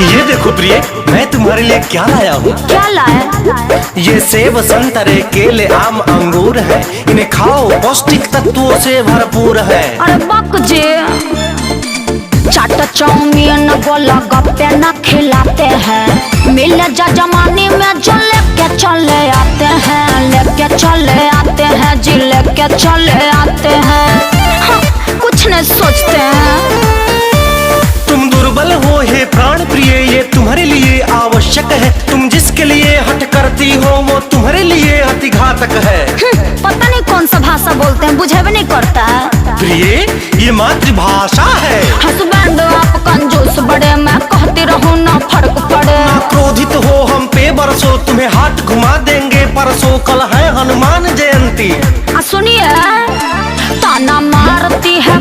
ये देखो प्रिय, मैं तुम्हारे लिए क्या लाया हूँ। क्या लाया? ये सेब, संतरे, केले, आम, अंगूर है। इन्हें खाओ, पौष्टिक तत्वों से भरपूर है। अरे बक जे, चाट चाउमीन गोला गप्पे न खिलाते हैं। मिले जा जमाने में जो लेके चले आते हैं, लेके चले आते हैं जी, लेके चले आते हैं। हाँ, कुछ नहीं सोचते हैं। तुम दुर्बल हो हे प्राण प्रिय, ये तुम्हारे लिए आवश्यक है। तुम जिसके लिए हट करती हो वो तुम्हारे लिए अति घातक है। पता नहीं कौन सा भाषा बोलते हैं, बुझे भी नहीं करता है। प्रिय, ये मातृभाषा है। हसबैंड आप कंजूस बड़े, मैं कहती रहूं ना फर्क पड़े। ना क्रोधित हो हम पे बरसो, तुम्हें हाथ घुमा देंगे परसों। कल है हनुमान जयंती। सुनिए, ताना मारती है